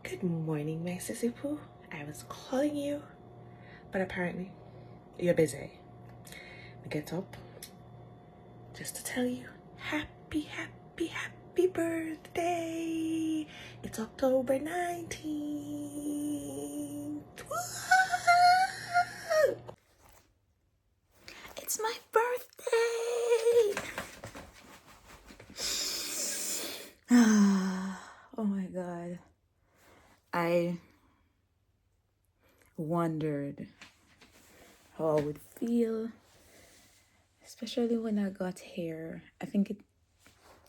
Good morning, my sissy poo. I was calling you, but apparently you're busy. I get up just to tell you happy birthday. It's October 19th. Woo! It's my birthday. Oh my God. I wondered how I would feel, especially when I got here.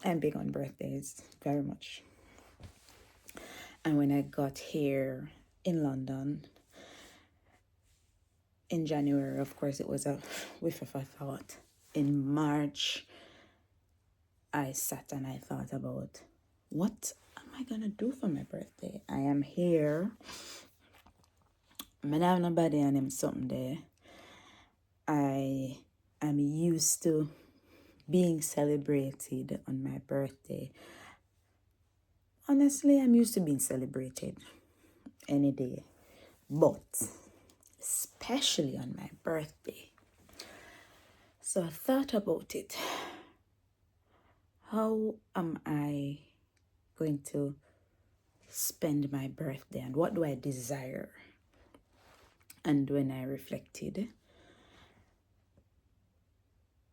I'm big on birthdays, very much. And when I got here in London in January, of course, it was a whiff of a thought. In March, I sat and I thought about, what am I gonna do for my birthday? I am here. I don't have nobody and him something there. I am used to being celebrated on my birthday. Honestly, I'm used to being celebrated any day, but especially on my birthday. So I thought about it. How am I going to spend my birthday and what do I desire? And when I reflected,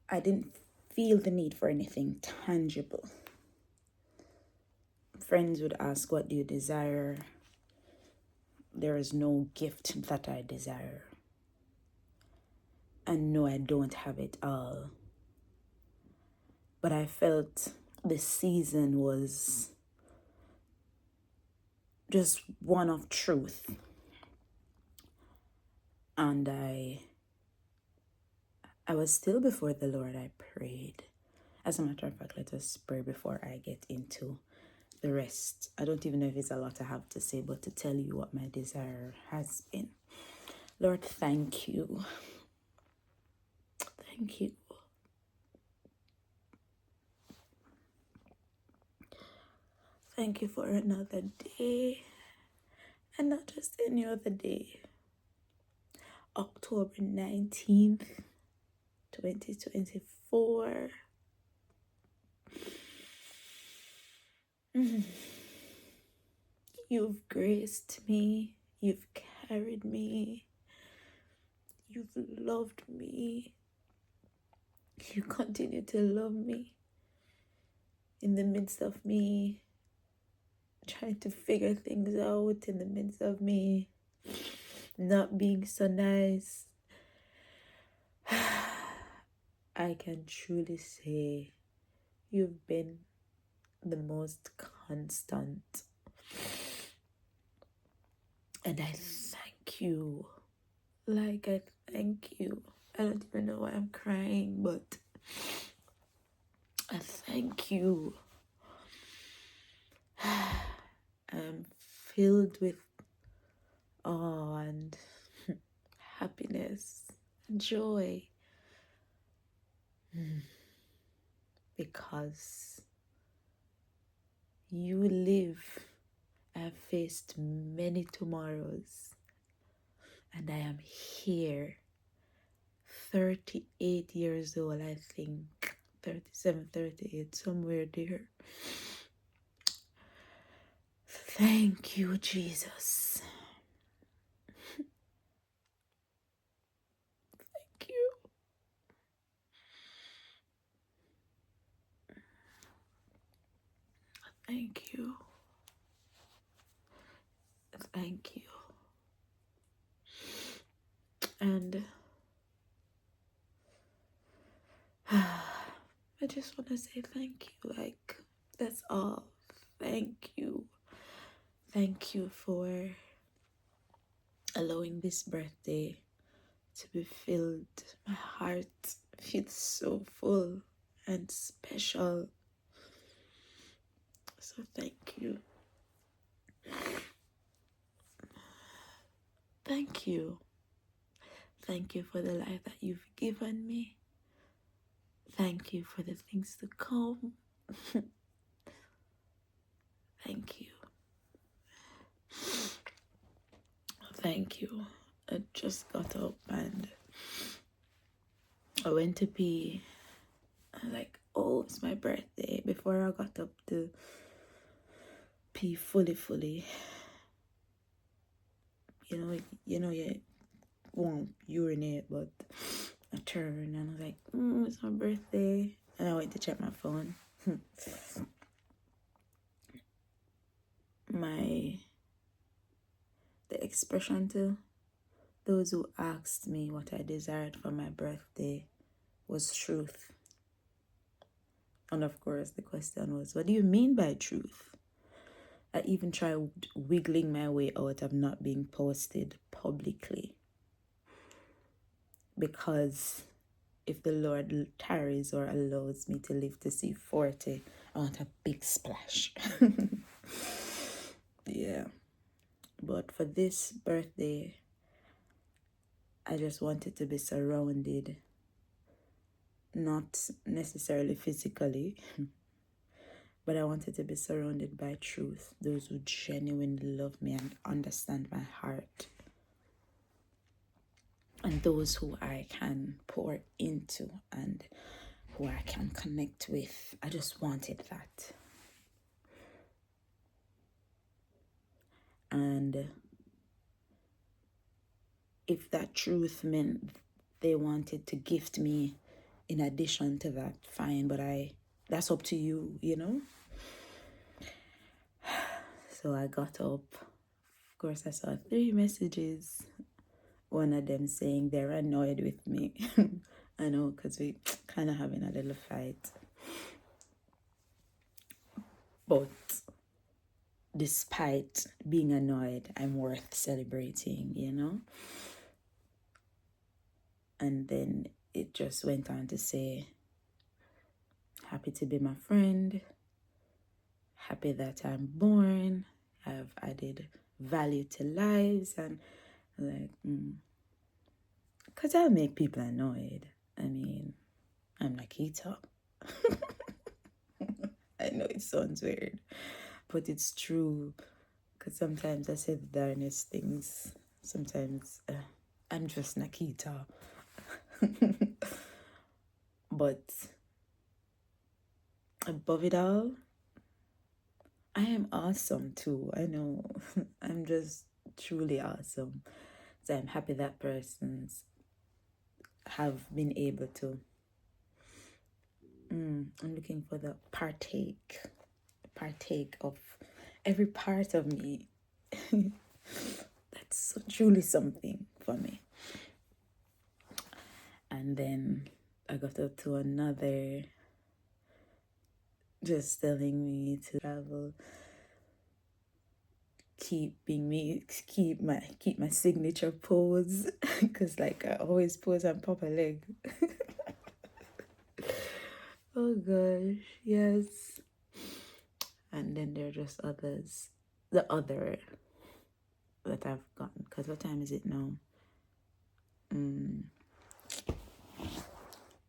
I didn't feel the need for anything tangible. Friends would ask, what do you desire? There is no gift that I desire. And no, I don't have it all. But I felt this season was just one of truth. And I was still before the Lord. I prayed. As a matter of fact, let us pray before I get into the rest. I don't even know if it's a lot I have to say, but to tell you what my desire has been. Lord, thank you. Thank you. Thank you for another day. And not just any other day. October 19th, 2024. You've graced me. You've carried me. You've loved me. You continue to love me in the midst of me trying to figure things out, in the midst of me not being so nice. I can truly say you've been the most constant. And I thank you. I thank you. I don't even know why I'm crying, but I thank you. I'm filled with awe and happiness and joy. Because you live. I've faced many tomorrows. And I am here. 38 years old, I think. 37, 38, somewhere there. Thank you, Jesus. Thank you. Thank you. Thank you. And I just want to say thank you. That's all. Thank you. Thank you for allowing this birthday to be filled. My heart feels so full and special. So thank you. Thank you. Thank you for the life that you've given me. Thank you for the things to come. Thank you. Thank you. I just got up and I went to pee. I'm like, oh, it's my birthday. Before I got up to pee fully, you won't urinate, but I turned and I was like, it's my birthday. And I went to check my phone. The expression to those who asked me what I desired for my birthday was truth. And of course, the question was, what do you mean by truth? I even tried wiggling my way out of not being posted publicly. Because if the Lord tarries or allows me to live to see 40, I want a big splash. Yeah. But for this birthday, I just wanted to be surrounded, not necessarily physically, but I wanted to be surrounded by truth, those who genuinely love me and understand my heart, and those who I can pour into and who I can connect with. I just wanted that. And if that truth meant they wanted to gift me in addition to that, fine, but that's up to you, you know? So I got up. Of course, I saw 3 messages. One of them saying they're annoyed with me. I know, because we kind of having a little fight. But despite being annoyed, I'm worth celebrating, you know? And then it just went on to say, happy to be my friend, happy that I'm born, I've added value to lives, and like, because I'll make people annoyed. I mean, I'm Nikita. I know it sounds weird, but it's true. Because sometimes I say the darnest things. Sometimes I'm just Nikita. But above it all, I am awesome too. I know. I'm just truly awesome. So I'm happy that persons have been able to. I'm looking for the partake of every part of me. That's so truly something for me. And then I got up to another, just telling me to travel, keep my signature pose, because like I always pose on proper leg. Oh gosh, yes. And then there are just others, the other that I've gotten, because what time is it now?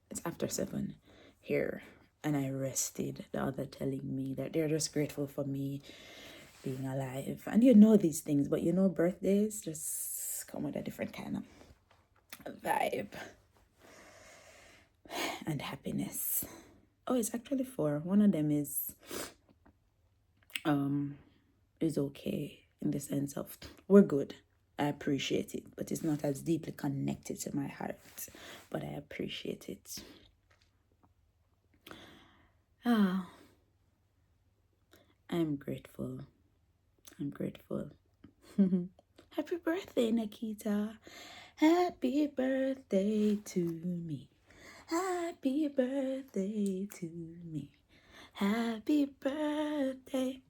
It's after 7 here, and I rested. The other telling me that they're just grateful for me being alive. And you know these things, but you know birthdays just come with a different kind of vibe and happiness. Oh, it's actually 4. One of them is okay in the sense of we're good. I appreciate it, but it's not as deeply connected to my heart, but I appreciate it. I'm grateful. Happy birthday, Nikita. Happy birthday to me. Happy birthday to me. Happy birthday.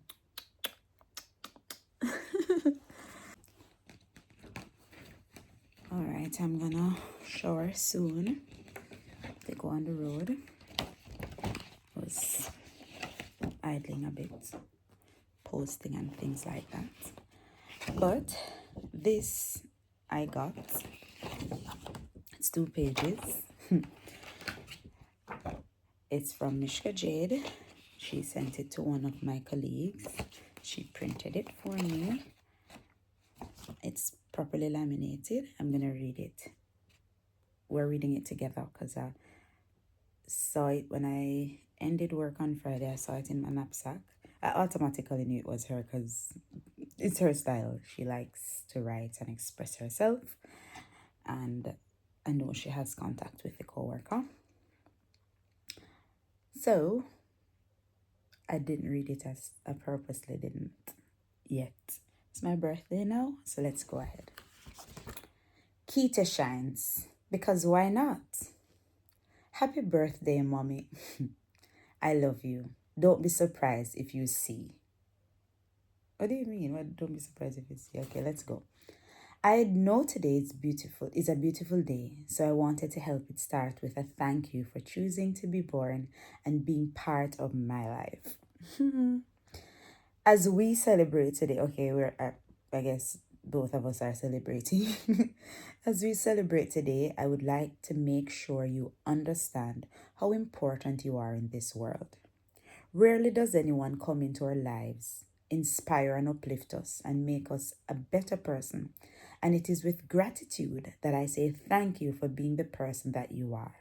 Alright, I'm gonna shower soon. They go on the road. Was idling a bit, posting and things like that. But this I got. It's 2 pages. It's from Mishka Jade. She sent it to one of my colleagues. She printed it for me. It's properly laminated. I'm going to read it. We're reading it together because I saw it when I ended work on Friday. I saw it in my knapsack. I automatically knew it was her because it's her style. She likes to write and express herself. And I know she has contact with the coworker. So I didn't read it as I purposely didn't yet. It's my birthday now, so let's go ahead. KitaShines, because why not? Happy birthday, mommy. I love you. Don't be surprised if you see. What do you mean? What? Don't be surprised if you see. Okay, let's go. I know today is a beautiful day, so I wanted to help it start with a thank you for choosing to be born and being part of my life. As we celebrate today, okay, I guess both of us are celebrating. As we celebrate today, I would like to make sure you understand how important you are in this world. Rarely does anyone come into our lives, inspire and uplift us, and make us a better person. And it is with gratitude that I say thank you for being the person that you are.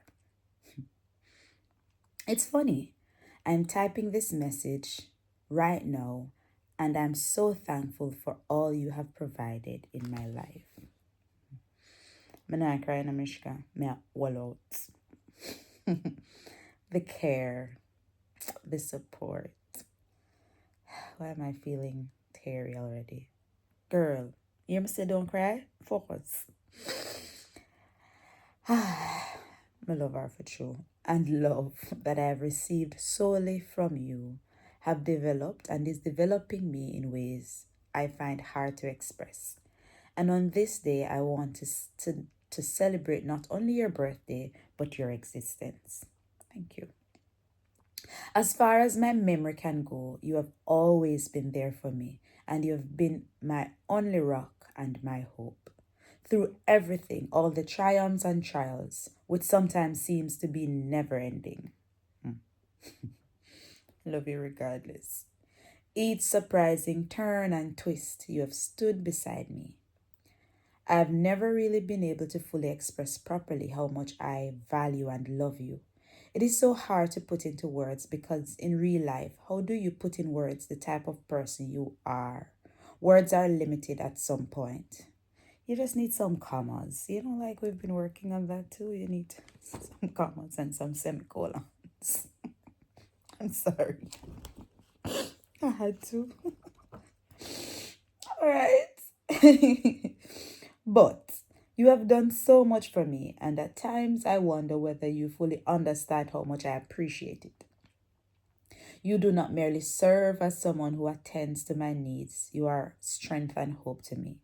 It's funny. I'm typing this message right now, and I'm so thankful for all you have provided in my life. I'm not crying, Amishka. Me wall out. The care, the support. Why am I feeling teary already? Girl, you must say don't cry? Focus. My love are for true. And love that I have received solely from you have developed and is developing me in ways I find hard to express. And on this day, I want to celebrate not only your birthday, but your existence. Thank you. As far as my memory can go, you have always been there for me, and you have been my only rock and my hope. Through everything, all the triumphs and trials, which sometimes seems to be never ending. Love you regardless. Each surprising turn and twist, you have stood beside me. I have never really been able to fully express properly how much I value and love you. It is so hard to put into words because in real life, how do you put in words the type of person you are? Words are limited at some point. You just need some commas. You know, like we've been working on that too. You need some commas and some semicolons. I'm sorry. I had to. All right. But you have done so much for me, and at times I wonder whether you fully understand how much I appreciate it. You do not merely serve as someone who attends to my needs, you are strength and hope to me.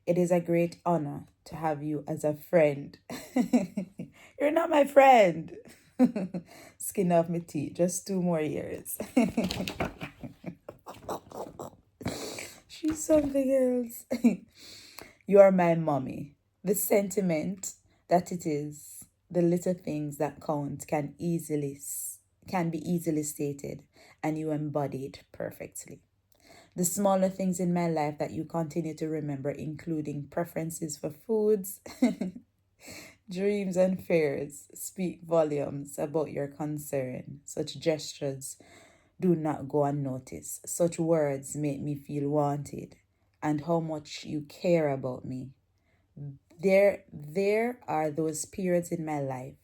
It is a great honor to have you as a friend. You're not my friend. Skin off my teeth, just 2 more years. She's something else. You are my mommy. The sentiment that it is the little things that count can be easily stated, and you embody it perfectly. The smaller things in my life that you continue to remember, including preferences for foods, dreams, and fears, speak volumes about your concern. Such gestures do not go unnoticed. Such words make me feel wanted and how much you care about me. There are those periods in my life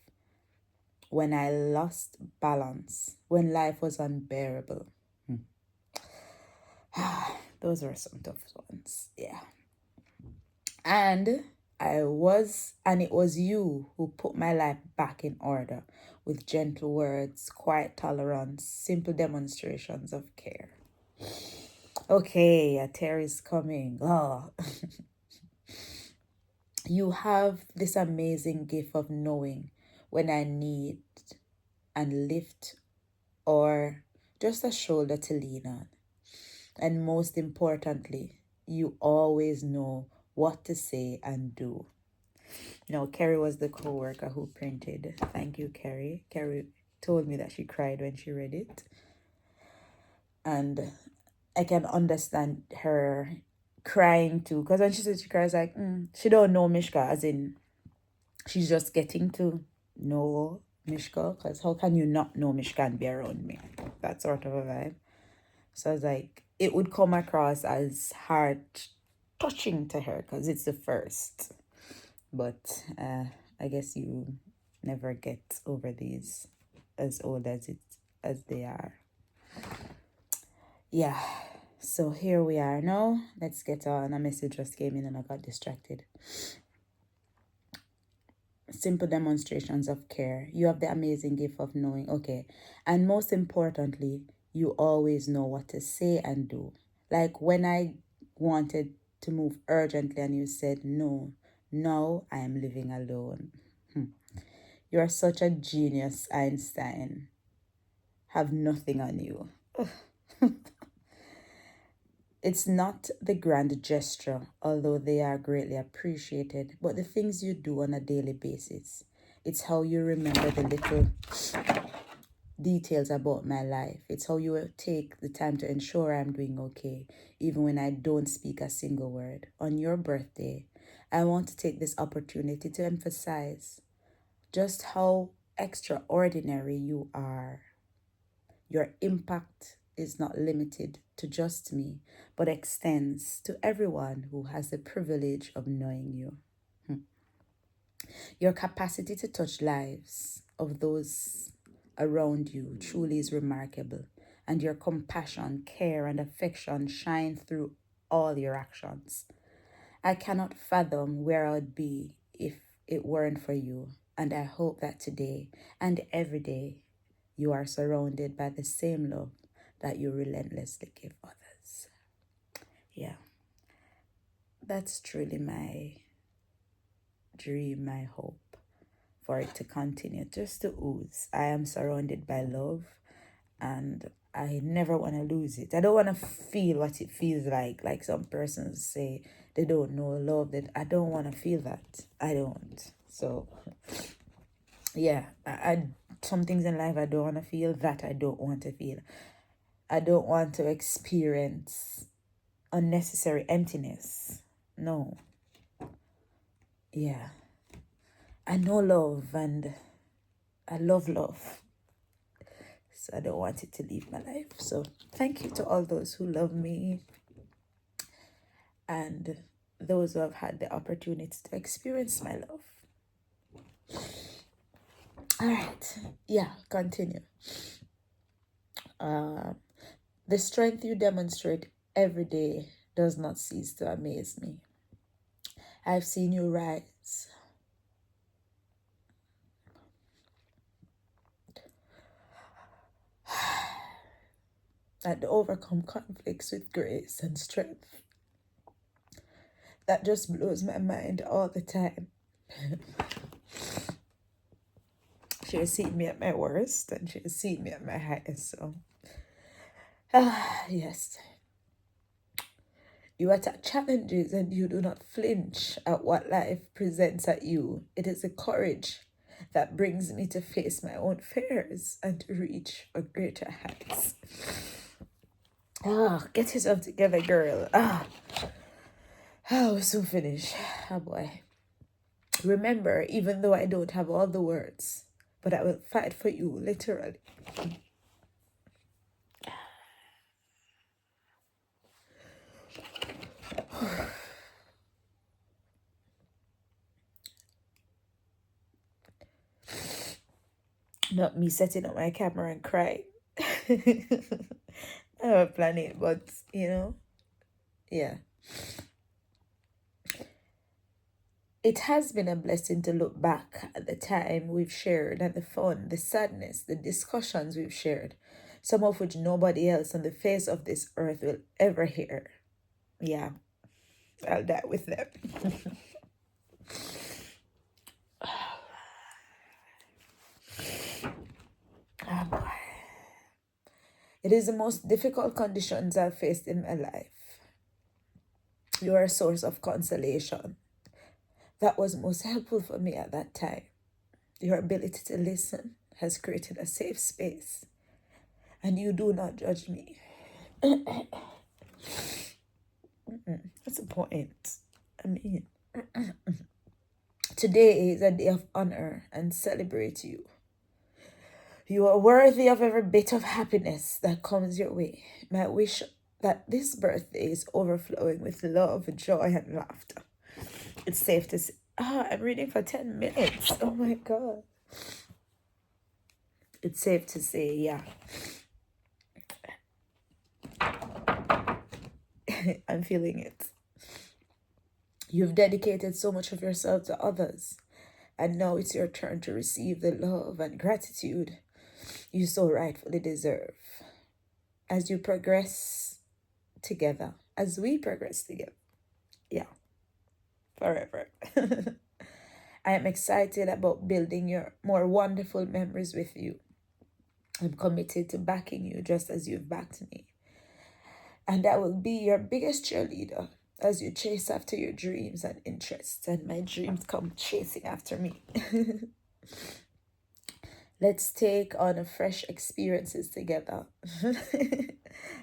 when I lost balance, when life was unbearable. Those were some tough ones. Yeah. And it was you who put my life back in order with gentle words, quiet tolerance, simple demonstrations of care. Okay, a tear is coming. Oh. You have this amazing gift of knowing when I need and lift or just a shoulder to lean on. And most importantly, you always know what to say and do. No, Kerry was the co-worker who printed. Thank you, Kerry. Kerry told me that she cried when she read it. And I can understand her crying too. Because when she said she cries, like, she don't know Mishka, as in, she's just getting to know Mishka. Because how can you not know Mishka and be around me? That sort of a vibe. So I was like, it would come across as heart touching to her because it's the first. But I guess you never get over these as old as they are. Yeah. So here we are now. Let's get on. A message just came in and I got distracted. Simple demonstrations of care. You have the amazing gift of knowing. Okay. And most importantly, you always know what to say and do. Like when I wanted to move urgently and you said no, now I am living alone. You are such a genius, Einstein. Have nothing on you. It's not the grand gesture, although they are greatly appreciated, but the things you do on a daily basis. It's how you remember the little details about my life. It's how you take the time to ensure I'm doing okay, even when I don't speak a single word. On your birthday, I want to take this opportunity to emphasize just how extraordinary you are. Your impact is not limited to just me, but extends to everyone who has the privilege of knowing you. Your capacity to touch lives of those around you truly is remarkable, and your compassion, care, and affection shine through all your actions. I cannot fathom where I would be if it weren't for you, and I hope that today and every day you are surrounded by the same love that you relentlessly give others. Yeah, that's truly my dream, my hope, for it to continue, just to ooze. I am surrounded by love and I never want to lose it. I don't want to feel what it feels like some persons say they don't know love. That I don't want to feel that. I don't. So yeah, I some things in life I don't want to feel, that I don't want to feel. I don't want to experience unnecessary emptiness. No. Yeah. I know love and I love love. So I don't want it to leave my life. So thank you to all those who love me and those who have had the opportunity to experience my love. All right. Yeah, continue. The strength you demonstrate every day does not cease to amaze me. I've seen you rise. And overcome conflicts with grace and strength. That just blows my mind all the time. She has seen me at my worst and she has seen me at my highest. So, yes. You attack challenges and you do not flinch at what life presents at you. It is the courage that brings me to face my own fears and to reach for greater heights. Get yourself together, girl. We'll soon finish. Oh boy. Remember, even though I don't have all the words, but I will fight for you, literally. Not me setting up my camera and crying. I have a plan it, but yeah. It has been a blessing to look back at the time we've shared and the fun, the sadness, the discussions we've shared, some of which nobody else on the face of this earth will ever hear. Yeah, I'll die with them. Oh boy. It is the most difficult conditions I've faced in my life. You are a source of consolation. That was most helpful for me at that time. Your ability to listen has created a safe space, and you do not judge me. It's what's the point? I mean, today is a day of honor and celebrate you. You are worthy of every bit of happiness that comes your way. My wish that this birthday is overflowing with love, joy, and laughter. It's safe to say. I'm reading for 10 minutes. Oh my God. It's safe to say, yeah. I'm feeling it. You've dedicated so much of yourself to others, and now it's your turn to receive the love and gratitude you so rightfully deserve. As you progress together, as we progress together, yeah, forever. I am excited about building your more wonderful memories with you. I'm committed to backing you just as you've backed me. And I will be your biggest cheerleader as you chase after your dreams and interests, and my dreams come chasing after me. Let's take on fresh experiences together.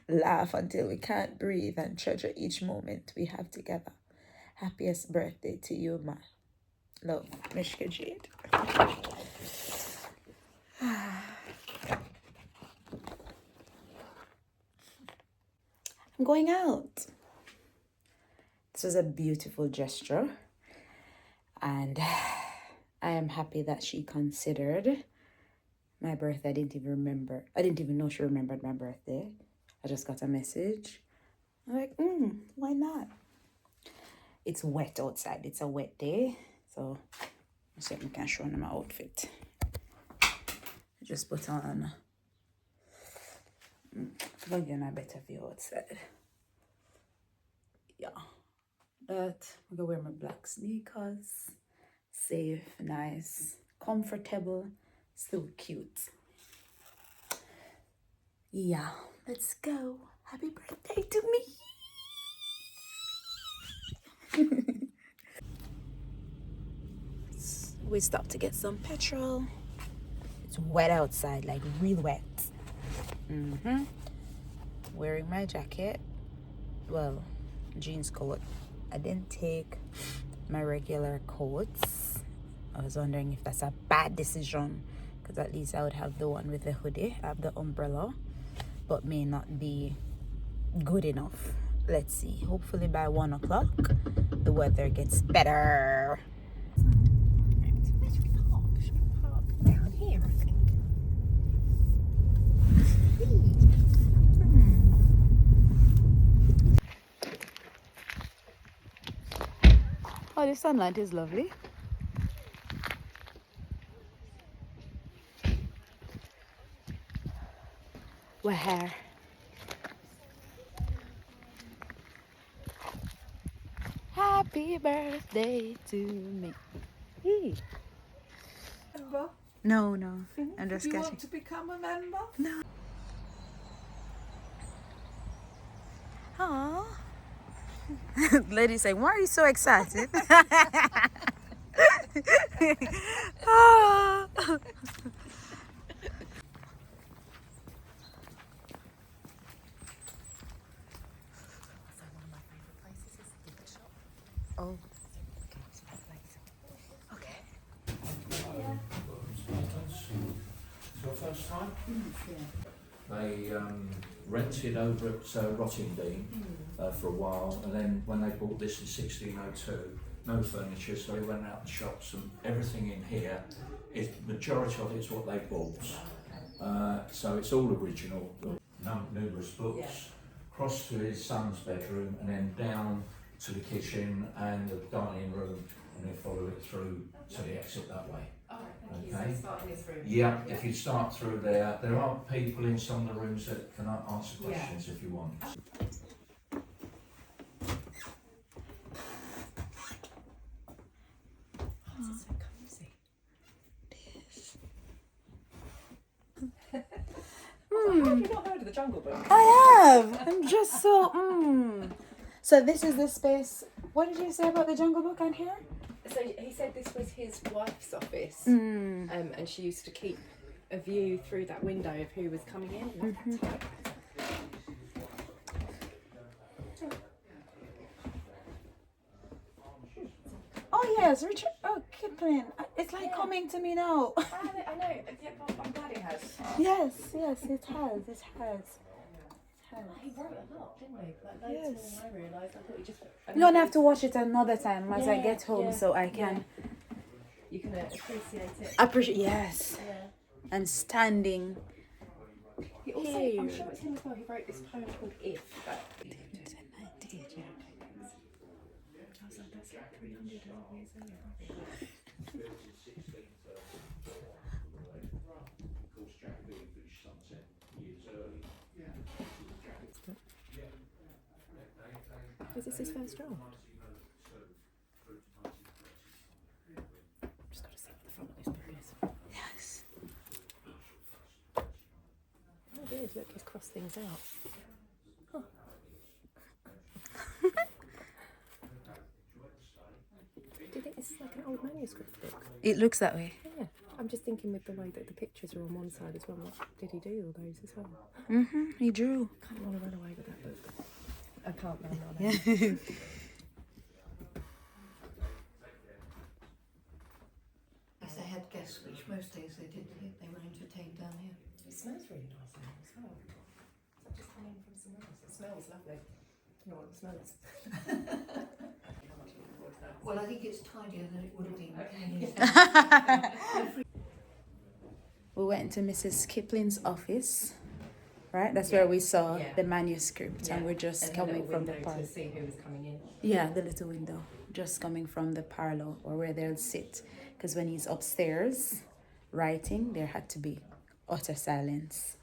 Laugh until we can't breathe and treasure each moment we have together. Happiest birthday to you, ma. Love, Mishka Jade. I'm going out. This was a beautiful gesture, and I am happy that she considered my birthday. I didn't even know she remembered my birthday. I just got a message. I'm like, why not? It's wet outside. It's a wet day. So I said I can show them my outfit. I just put on, again, a better view outside. Yeah. But I'm gonna wear my black sneakers. Safe, nice, comfortable, still cute. Yeah, let's go. Happy birthday to me. We stopped to get some petrol. It's wet outside, like real wet. Wearing my jacket. Well, jeans coat. I didn't take my regular coats. I was wondering if that's a bad decision, because at least I would have the one with the hoodie. I have the umbrella, but may not be good enough. Let's see. Hopefully by 1 o'clock the weather gets better. Should we park down here, I think? Oh, the sunlight is lovely. Where? Happy birthday to me. Hey. Member? No. I'm just Do you catching. want to become a member? No. Aww. Lady saying, why are you so excited? Ah. Oh. Okay. Your first time? They rented over at Rottingdean for a while, and then when they bought this in 1602, no furniture, so they went out the shops, and everything in here, majority of it is what they bought. So it's all original. Numerous books, across to his son's bedroom, and then down to the kitchen and the dining room, and then follow it through to the exit that way. Okay. Yeah, if you start through there, there are people in some of the rooms that can answer questions if you want. It's so cozy. Have you not heard of the Jungle Book? I have. I'm just so. So this is the space. What did you say about the Jungle Book on here? So he said this was his wife's office, and she used to keep a view through that window of who was coming in. Yes, Richard. Oh, Kipling. It's like coming to me now. I know. Yeah, I'm glad it has. Yes, it has. It has. He wrote a lot, didn't he? Like loads more than I realised. I thought he just. I'm gonna have to watch it another time as I get home, so I can. You can appreciate it. Appreciate. Yes. Yeah. I'm standing. He also, I'm sure it's him as well. He wrote this poem called "If." That, I was like, that's like 300 years earlier. Was this his first draft? Just got to see what the front of this book is. Yes. Oh, weird. Look, he's crossed things out. Huh. Do you think this is like an old manuscript book? It looks that way. Yeah. I'm just thinking with the way that the pictures are on one side as well. Like, did he do all those as well? He drew. I kind of want to run away with that book. I can't run on Yeah. it. If they had guests, which most days they did, they were entertained down here. It smells really nice now as well. Is that just coming from somewhere else? It smells lovely. I don't know what the smell is. Well, I think it's tidier than it would have been. Okay. We went to Mrs. Kipling's office, right? That's where we saw Yeah. the manuscript, and we're just coming from the parlor. to see who was coming in. Yeah, the little window, just coming from the parlor or where they'll sit. Because when he's upstairs writing, there had to be utter silence.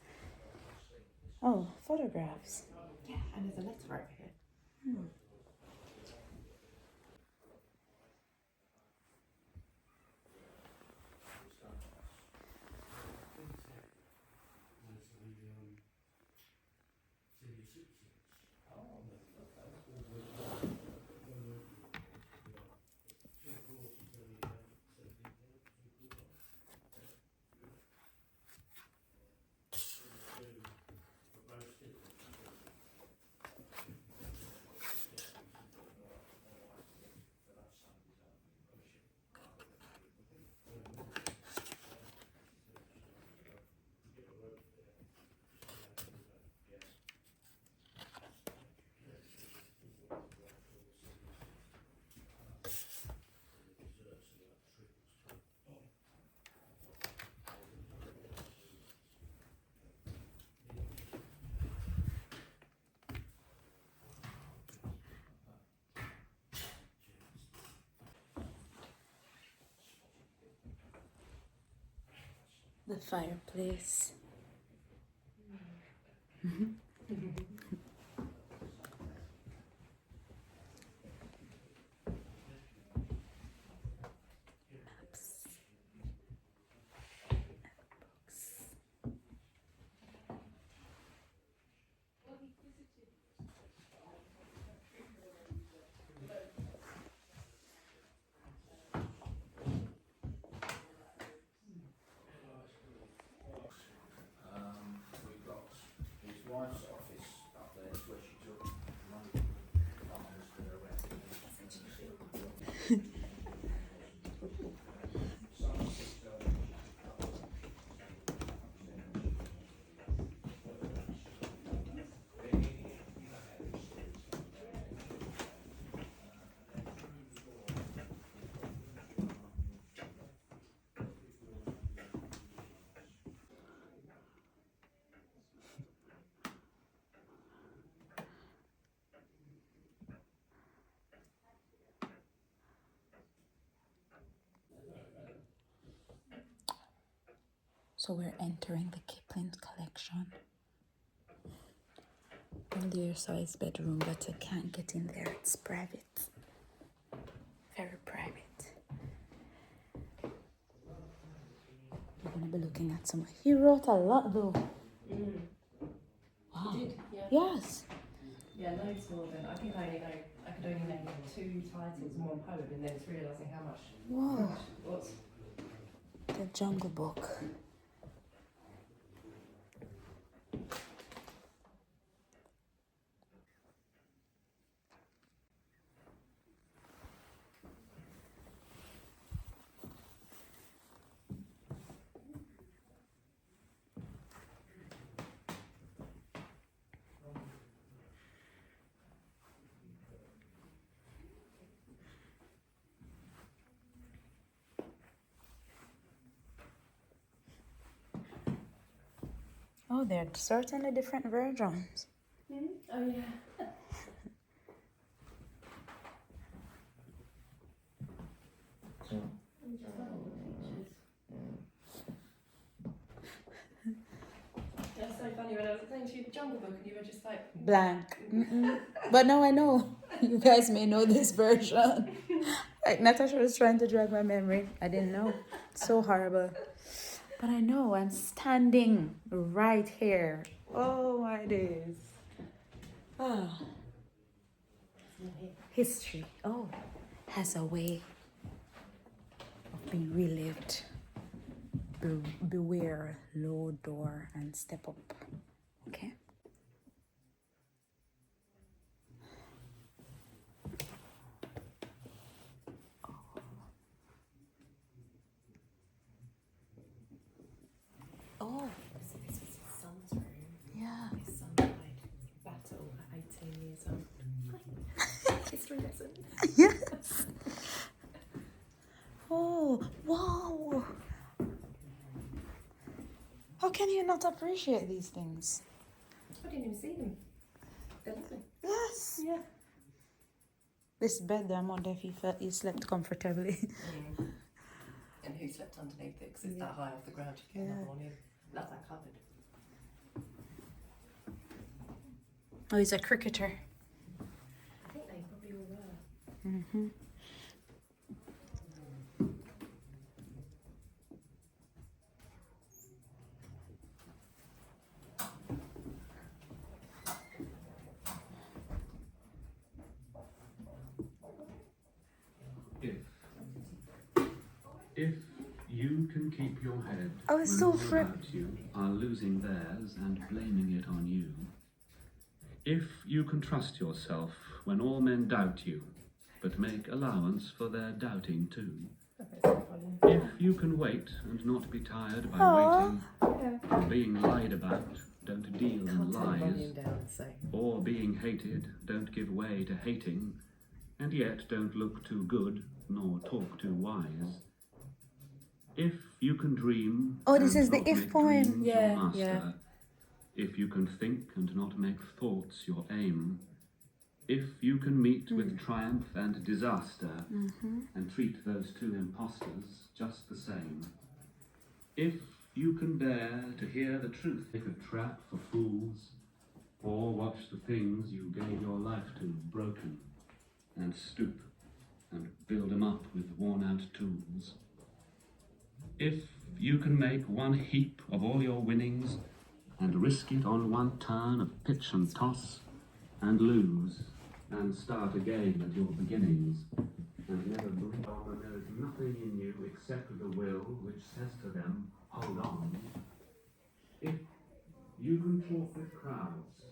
Oh, photographs. Yeah, and there's a letter over here. The fireplace. We've got his wife's office up there, it's where she took money from to her around. So we're entering the Kipling collection. Earlier saw his bedroom, but I can't get in there. It's private. Very private. We're gonna be looking at some. He wrote a lot though. Wow. He did, yeah. Yes. Yeah, loads more than I think I could only name 2 titles and 1 poem, and then it's realising how much. Wow. What's The Jungle Book. Oh, there are certainly different versions. Oh yeah. That's so funny when I was saying to you the Jungle Book and you were just like Blank. Mm-mm. But now I know. You guys may know this version. Like Natasha was trying to drag my memory. I didn't know. So horrible. But I know I'm standing right here. Oh my days. Ah. History. Oh, has a way of being relived. Beware, low door and step up. Okay. Oh, so this was his son's room. yeah. His son died in battle at 18 years old. History lesson. Yes. Oh, wow. How can you not appreciate these things? I didn't even see them. They're lovely. Yes. Yeah. This bed, I'm wondering if he slept comfortably. And who slept underneath it? Because it's that high off the ground. You get another one in. Love that cupboard. Oh, he's a cricketer. I think they probably all were. Mm-hmm. If you can keep your head I when was so all afraid. about you are losing theirs and blaming it on you. If you can trust yourself when all men doubt you, but make allowance for their doubting too. If you can wait and not be tired by waiting, or being lied about, don't deal in lies, or being hated, don't give way to hating, and yet don't look too good nor talk too wise. If you can dream, Oh, this and is the not if make poem. dreams Yeah, your master. yeah. If you can think and not make thoughts your aim. If you can meet with triumph and disaster, and treat those two impostors just the same. If you can bear to hear the truth, make a trap for fools, or watch the things you gave your life to broken, and stoop and build 'em up with worn-out tools. If you can make one heap of all your winnings, and risk it on one turn of pitch and toss, and lose, and start again at your beginnings, and never believe when there is nothing in you except the will which says to them, hold on. If you can talk with crowds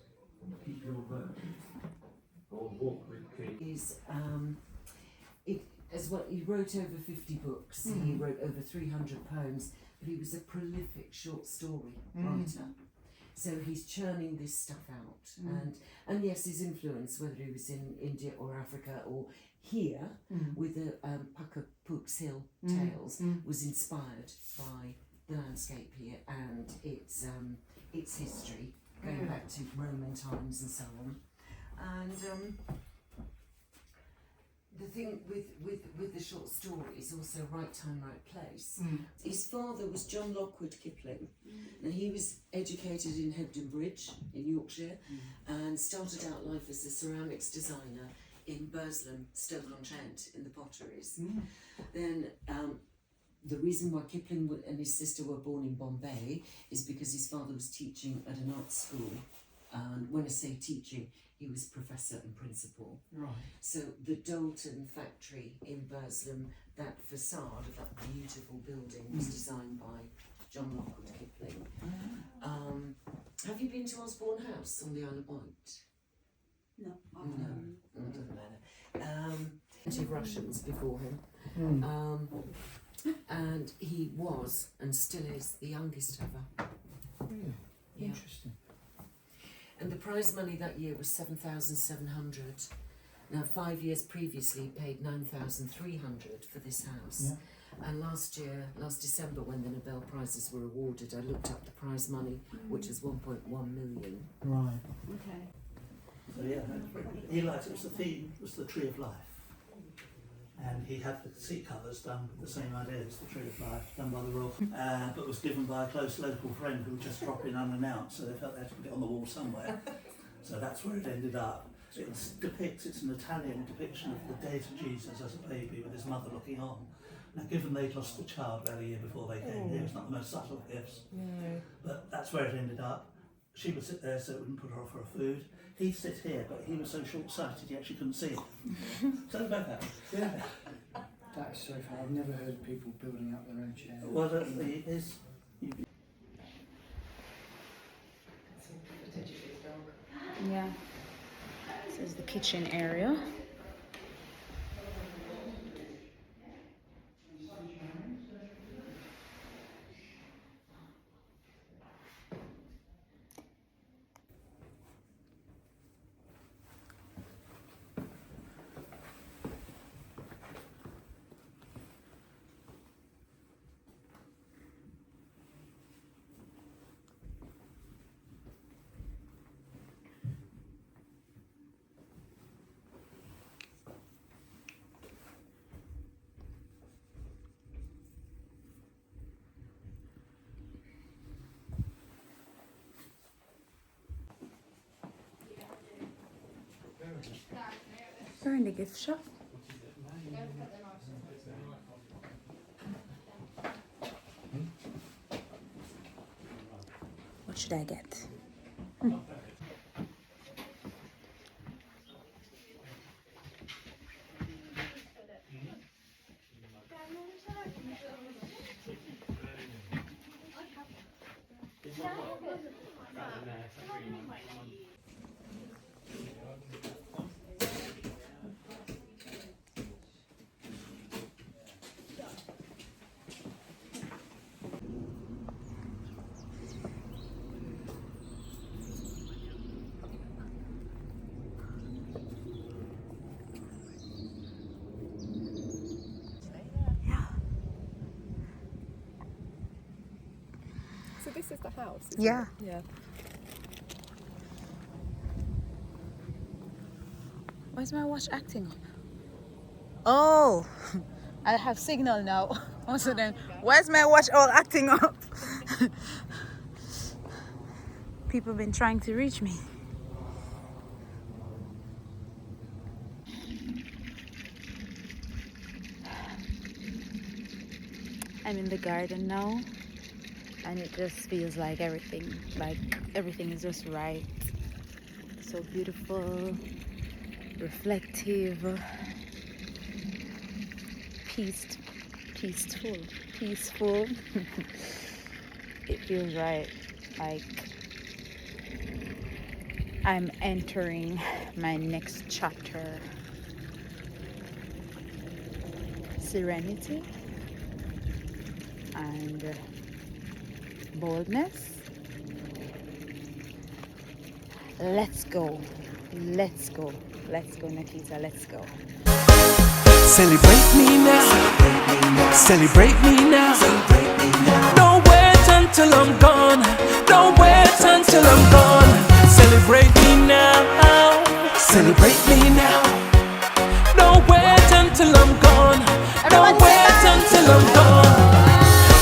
and keep your virtue, or walk with kings. As well, he wrote over 50 books, he wrote over 300 poems, but he was a prolific short story writer. So he's churning this stuff out, and yes, his influence, whether he was in India or Africa or here with the Puckapook's Hill Tales, was inspired by the landscape here and its history, going back to Roman times and so on. And the thing with the short stories, also right time, right place. His father was John Lockwood Kipling, and he was educated in Hebden Bridge in Yorkshire, and started out life as a ceramics designer in Burslem, Stoke-on-Trent, in the potteries. Then the reason why Kipling and his sister were born in Bombay is because his father was teaching at an art school. And when I say teaching, he was professor and principal. Right. So the Dalton factory in Burslem, that facade of that beautiful building was designed by John Lockwood Kipling. Have you been to Osborne House on the Isle of Wight? No. No, it doesn't matter. Plenty of Russians before him. And he was, and still is, the youngest ever. Really? Yeah. Interesting. And the prize money that year was 7,700, Now, 5 years previously, he paid 9,300 for this house. Yeah. And last year, last December, when the Nobel Prizes were awarded, I looked up the prize money, which was 1.1 million. Right. Okay. So yeah, he liked it. Was the theme was the Tree of Life, and he had the seat covers done with the same idea as the Tree of Life, done by the Royal, but was given by a close local friend who would just drop in unannounced, so they felt they had to put it on the wall somewhere. So that's where it ended up. It's an Italian depiction of the dead Jesus as a baby with his mother looking on. Now, given they'd lost the child about a year before they came here, it's not the most subtle of gifts. No. But that's where it ended up. She would sit there so it wouldn't put her off her food. He'd sit here, but he was so short-sighted he actually couldn't see it. So about that. Yeah. That's so far. I've never heard of people building up their own chairs. Well, his Yeah. This is the kitchen area. We're in the gift shop. What should I get? So this is the house, isn't Yeah. it? Yeah. Where's my watch acting up? Oh, I have signal now. Also then, where's my watch all acting up? People been trying to reach me. I'm in the garden now, and it just feels like everything is just right. So beautiful, reflective, peaceful. It feels right, like I'm entering my next chapter. Serenity and boldness. Let's go, Nikita, let's go. Celebrate me now, celebrate me now. Don't wait until I'm gone, don't wait until I'm gone. Celebrate me now, celebrate me now. Don't wait until I'm gone, don't wait until I'm gone.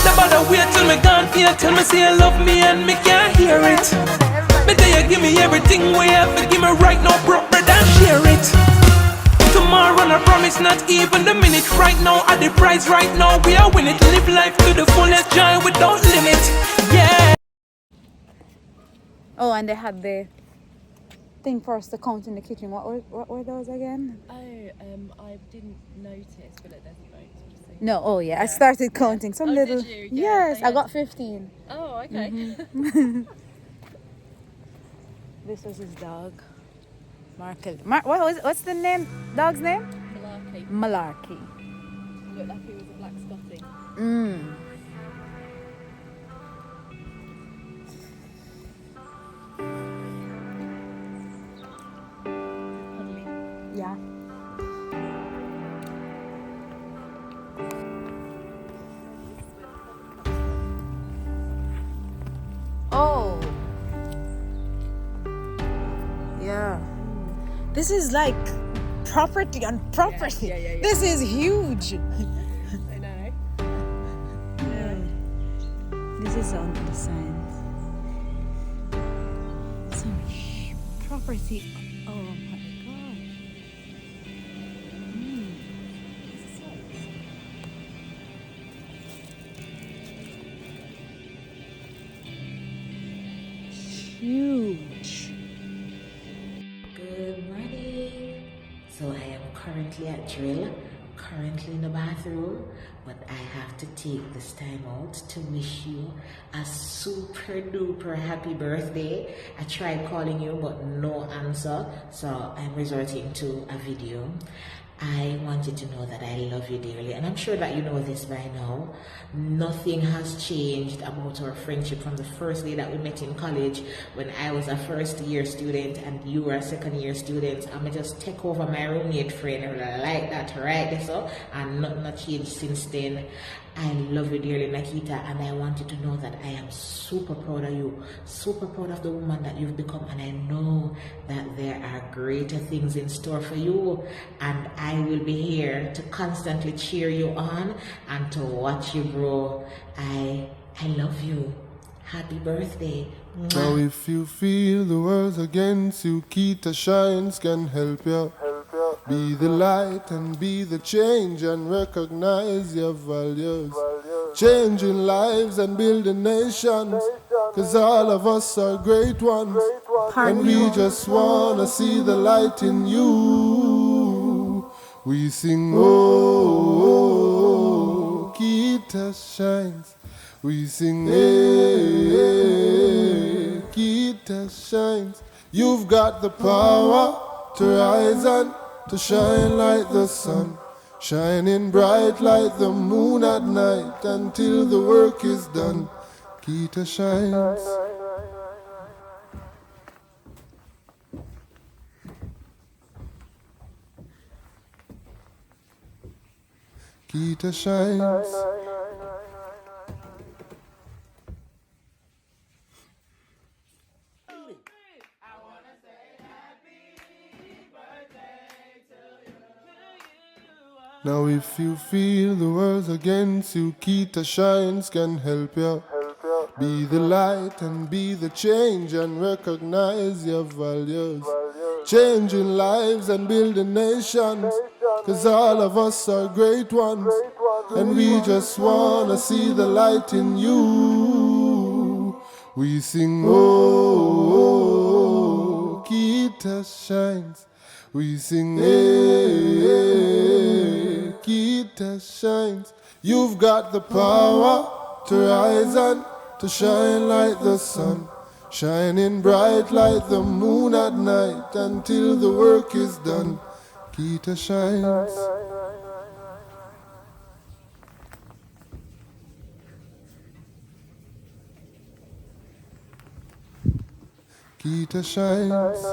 Nobody wait till me gone for you, tell me say you love me and me can't hear it. Me tell you give me everything we have, give me right now, broke bread and share it. Tomorrow, I promise not even the minute. Right now, at the price right now, we are winning. Live life to the fullest, joy without limit. Yeah. Oh, and they had the thing for us to count in the kitchen. What were those again? Oh, I didn't notice, but it doesn't notice. No, oh yeah, I started counting some Oh, little. did you? Yeah, Yes, they I had- got 15. Oh, okay. This was his dog, Markel. What's the name? Dog's name? Malarkey. Malarkey. Looked like he was a black Scotty. Yeah. This is like property on property. Yeah. This is huge. I know. This is on the signs. Some property. Oh my god. Huge. Good morning. So I am currently at drill, currently in the bathroom, but I have to take this time out to wish you a super duper happy birthday. I tried calling you but no answer, so I'm resorting to a video. I want you to know that I love you dearly, and I'm sure that you know this by now. Nothing has changed about our friendship from the first day that we met in college when I was a first year student and you were a second year student. I'ma just take over my roommate friend like that right there, so, and nothing has changed since then. I love you dearly, Nakita, and I want you to know that I am super proud of you, super proud of the woman that you've become, and I know that there are greater things in store for you, and I will be here to constantly cheer you on and to watch you grow. I love you. Happy birthday. Mwah. Now if you feel the world's against you, KitaShines can help you. Be the light and be the change and recognize your values. Changing lives and building nations, cause all of us are great ones. And we just wanna see the light in you. We sing, oh, KitaShines. We sing, hey, KitaShines. You've got the power to rise and to shine like the sun, shining bright like the moon at night until the work is done. KitaShines. KitaShines. Now if you feel the world's against you, KitaShines can help you. Be the light and be the change and recognize your values. Changing lives and building nations, cause all of us are great ones. And we just wanna see the light in you. We sing, oh, KitaShines. We sing, hey, KitaShines. You've got the power to rise and to shine like the sun, shining bright like the moon at night until the work is done. KitaShines. KitaShines.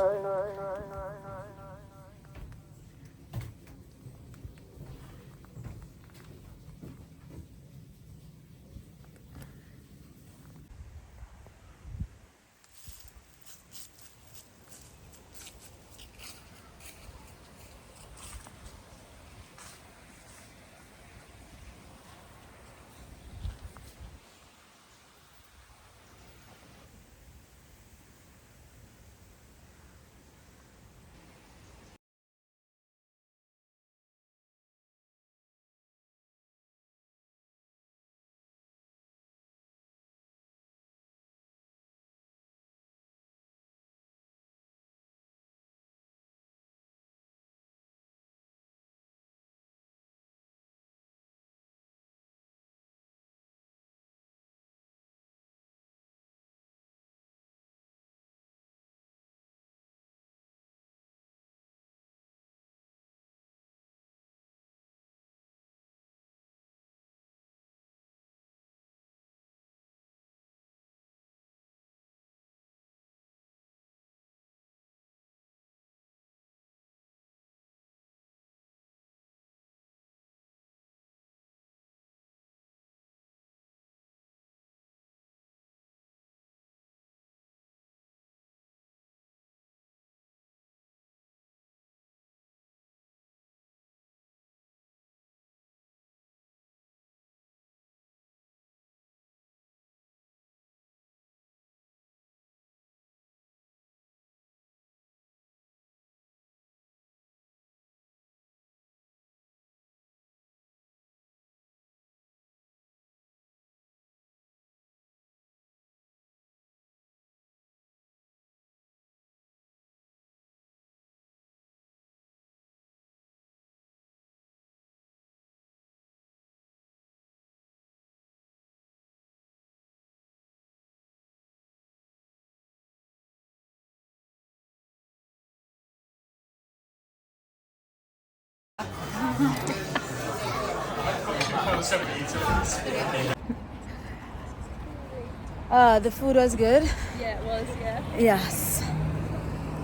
The food was good. Yeah, it was, yeah. Yes.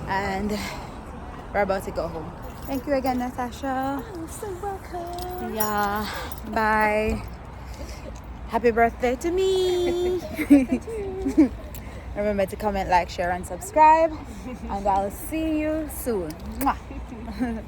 And we're about to go home. Thank you again, Natasha. You're so welcome. Yeah. Bye. Happy birthday to me. Remember to comment, like, share, and subscribe. And I'll see you soon. Mwah.